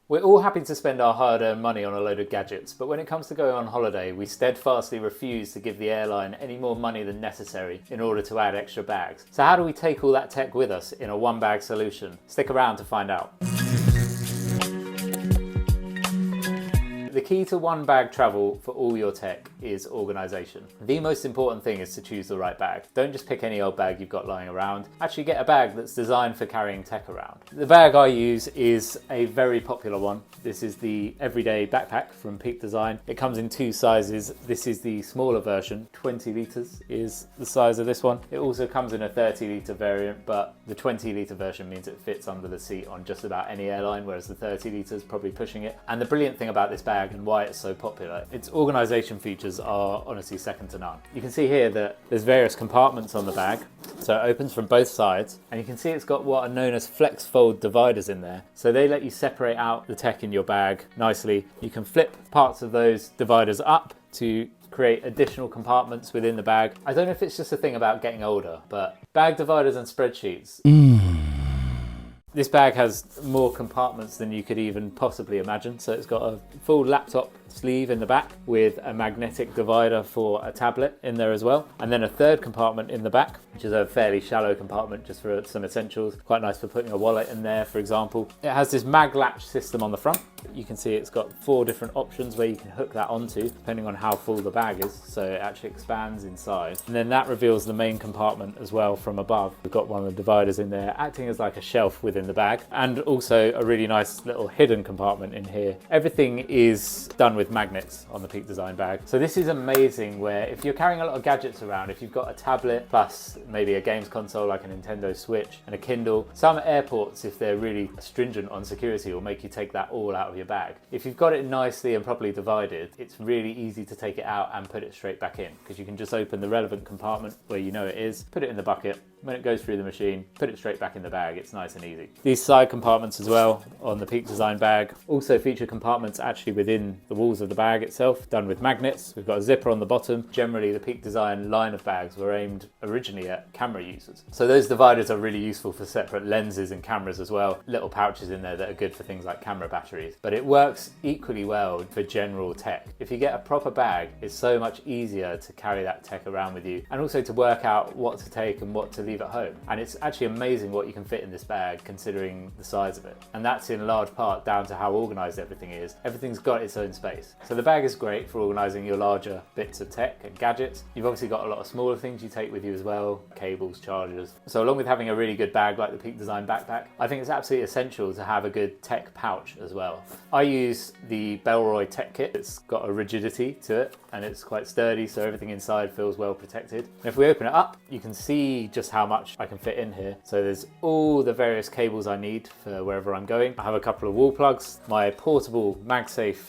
We're all happy to spend our hard-earned money on a load of gadgets, but when it comes to going on holiday, we steadfastly refuse to give the airline any more money than necessary in order to add extra bags. So how do we take all that tech with us in a one-bag solution? Stick around to find out. The key to one-bag travel for all your tech is organisation. The most important thing is to choose the right bag. Don't just pick any old bag you've got lying around. Actually get a bag that's designed for carrying tech around. The bag I use is a very popular one. This is the everyday backpack from Peak Design. It comes in two sizes. This is the smaller version. 20 litres is the size of this one. It also comes in a 30-litre variant, but the 20-litre version means it fits under the seat on just about any airline, whereas the 30 litres probably pushing it. And the brilliant thing about this bag and why it's so popular, its organisation features are honestly second to none. You can see here that there's various compartments on the bag, so it opens from both sides, and you can see it's got what are known as flex fold dividers in there. So they let you separate out the tech in your bag nicely. You can flip parts of those dividers up to create additional compartments within the bag. I don't know if it's just a thing about getting older, but bag dividers and spreadsheets. This bag has more compartments than you could even possibly imagine. So it's got a full laptop sleeve in the back with a magnetic divider for a tablet in there as well. And then a third compartment in the back, which is a fairly shallow compartment just for some essentials. Quite nice for putting a wallet in there, for example. It has this mag latch system on the front. You can see it's got 4 different options where you can hook that onto, depending on how full the bag is. So it actually expands in size. And then that reveals the main compartment as well from above. We've got one of the dividers in there, acting as like a shelf within the bag, and also a really nice little hidden compartment in here. Everything is done with magnets on the Peak Design bag. So this is amazing, where if you're carrying a lot of gadgets around, if you've got a tablet plus maybe a games console like a Nintendo Switch and a Kindle, some airports, if they're really stringent on security, will make you take that all out of your bag. If you've got it nicely and properly divided, it's really easy to take it out and put it straight back in, because you can just open the relevant compartment where you know it is, put it in the bucket. When it goes through the machine, put it straight back in the bag. It's nice and easy. These side compartments as well on the Peak Design bag also feature compartments actually within the walls of the bag itself, done with magnets. We've got a zipper on the bottom. Generally, the Peak Design line of bags were aimed originally at camera users. So those dividers are really useful for separate lenses and cameras as well. Little pouches in there that are good for things like camera batteries. But it works equally well for general tech. If you get a proper bag, it's so much easier to carry that tech around with you, and also to work out what to take and what to leave at home. And it's actually amazing what you can fit in this bag considering the size of it. And that's in large part down to how organized everything is. Everything's got its own space. So the bag is great for organizing your larger bits of tech and gadgets. You've obviously got a lot of smaller things you take with you as well, cables, chargers. So along with having a really good bag like the Peak Design backpack, I think it's absolutely essential to have a good tech pouch as well. I use the Bellroy Tech Kit. It's got a rigidity to it and it's quite sturdy, so everything inside feels well protected. And if we open it up, you can see just how much I can fit in here. So there's all the various cables I need for wherever I'm going. I have a couple of wall plugs, my portable MagSafe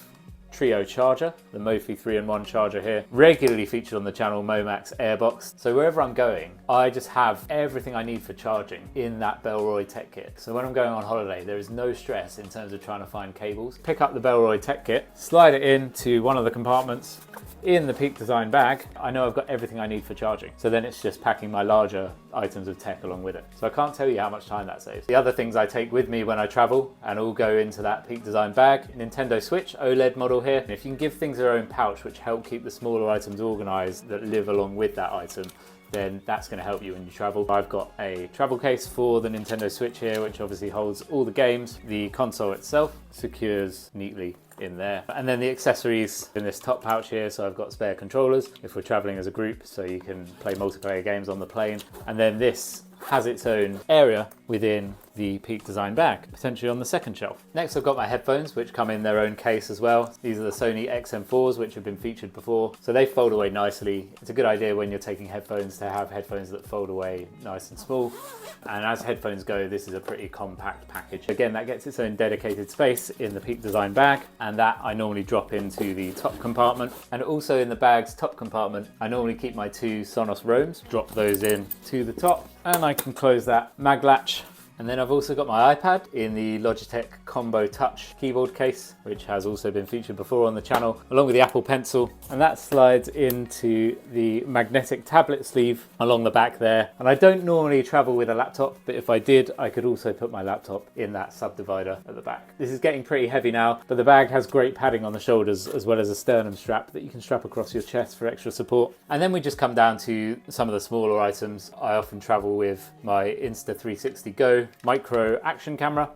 Trio charger, the Mophie 3-in-1 charger here, regularly featured on the channel, Momax Airbox. So wherever I'm going, I just have everything I need for charging in that Bellroy Tech Kit. So when I'm going on holiday, there is no stress in terms of trying to find cables. Pick up the Bellroy Tech Kit, slide it into one of the compartments in the Peak Design bag. I know I've got everything I need for charging. So then it's just packing my larger items of tech along with it. So I can't tell you how much time that saves. The other things I take with me when I travel and all go into that Peak Design bag, Nintendo Switch OLED model here. And if you can give things their own pouch, which help keep the smaller items organized that live along with that item, then that's going to help you when you travel. I've got a travel case for the Nintendo Switch here, which obviously holds all the games. The console itself secures neatly in there. And then the accessories in this top pouch here. So I've got spare controllers if we're traveling as a group, so you can play multiplayer games on the plane. And then this has its own area within the Peak Design bag, potentially on the second shelf. Next, I've got my headphones, which come in their own case as well. These are the Sony XM4s, which have been featured before. So they fold away nicely. It's a good idea when you're taking headphones to have headphones that fold away nice and small. And as headphones go, this is a pretty compact package. Again, that gets its own dedicated space in the Peak Design bag, and that I normally drop into the top compartment. And also in the bag's top compartment, I normally keep my 2 Sonos Roams, drop those in to the top, and I can close that mag latch And then I've also got my iPad in the Logitech Combo Touch keyboard case, which has also been featured before on the channel, along with the Apple Pencil. And that slides into the magnetic tablet sleeve along the back there. And I don't normally travel with a laptop, but if I did, I could also put my laptop in that subdivider at the back. This is getting pretty heavy now, but the bag has great padding on the shoulders as well as a sternum strap that you can strap across your chest for extra support. And then we just come down to some of the smaller items. I often travel with my Insta360 Go micro action camera.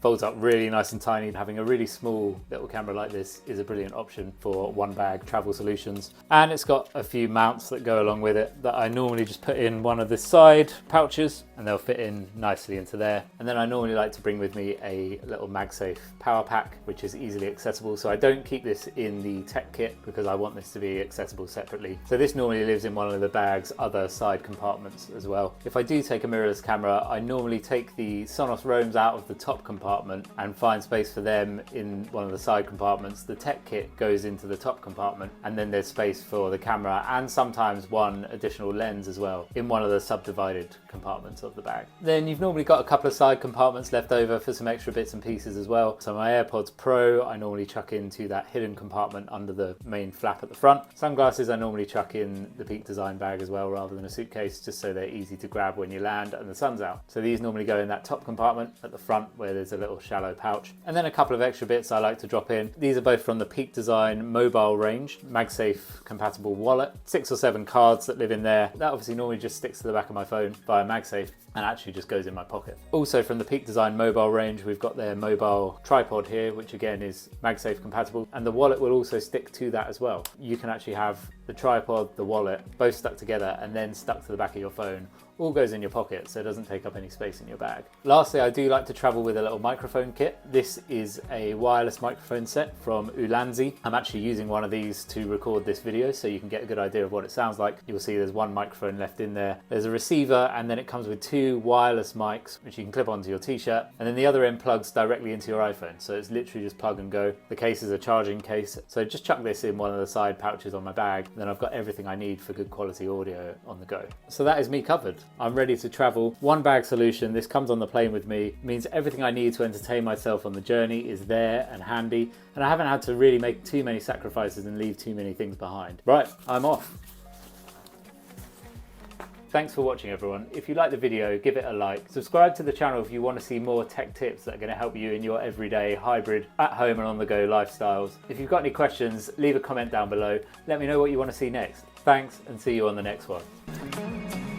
Folds up really nice and tiny. Having a really small little camera like this is a brilliant option for one bag travel solutions. And it's got a few mounts that go along with it that I normally just put in one of the side pouches and they'll fit in nicely into there. And then I normally like to bring with me a little MagSafe power pack, which is easily accessible. So I don't keep this in the tech kit because I want this to be accessible separately. So this normally lives in one of the bag's other side compartments as well. If I do take a mirrorless camera, I normally take the Sonos Roams out of the top compartment and find space for them in one of the side compartments. The tech kit goes into the top compartment, and then there's space for the camera and sometimes one additional lens as well in one of the subdivided compartments of the bag. Then you've normally got a couple of side compartments left over for some extra bits and pieces as well. So my AirPods Pro I normally chuck into that hidden compartment under the main flap at the front. Sunglasses I normally chuck in the Peak Design bag as well rather than a suitcase, just so they're easy to grab when you land and the sun's out. So these normally go in that top compartment at the front where there's a little shallow pouch. And then a couple of extra bits I like to drop in. These are both from the Peak Design mobile range, MagSafe compatible wallet, 6 or 7 cards that live in there. That obviously normally just sticks to the back of my phone via MagSafe and actually just goes in my pocket. Also from the Peak Design mobile range, we've got their mobile tripod here, which again is MagSafe compatible, and the wallet will also stick to that as well. You can actually have the tripod, the wallet, both stuck together and then stuck to the back of your phone. All goes in your pocket, so it doesn't take up any space in your bag. Lastly, I do like to travel with a little microphone kit. This is a wireless microphone set from Ulanzi. I'm actually using one of these to record this video, so you can get a good idea of what it sounds like. You'll see there's one microphone left in there. There's a receiver, and then it comes with 2 wireless mics, which you can clip onto your t-shirt, and then the other end plugs directly into your iPhone. So it's literally just plug and go. The case is a charging case, so just chuck this in one of the side pouches on my bag, and then I've got everything I need for good quality audio on the go. So that is me covered. I'm ready to travel. One bag solution. This comes on the plane with me. It means everything I need to entertain myself on the journey is there and handy, and I haven't had to really make too many sacrifices and leave too many things behind. Right, I'm off. Thanks for watching everyone. If you like the video, give it a like. Subscribe to the channel if you want to see more tech tips that are going to help you in your everyday hybrid, at home and on the go lifestyles. If you've got any questions, leave a comment down below. Let me know what you want to see next. Thanks, and see you on the next one.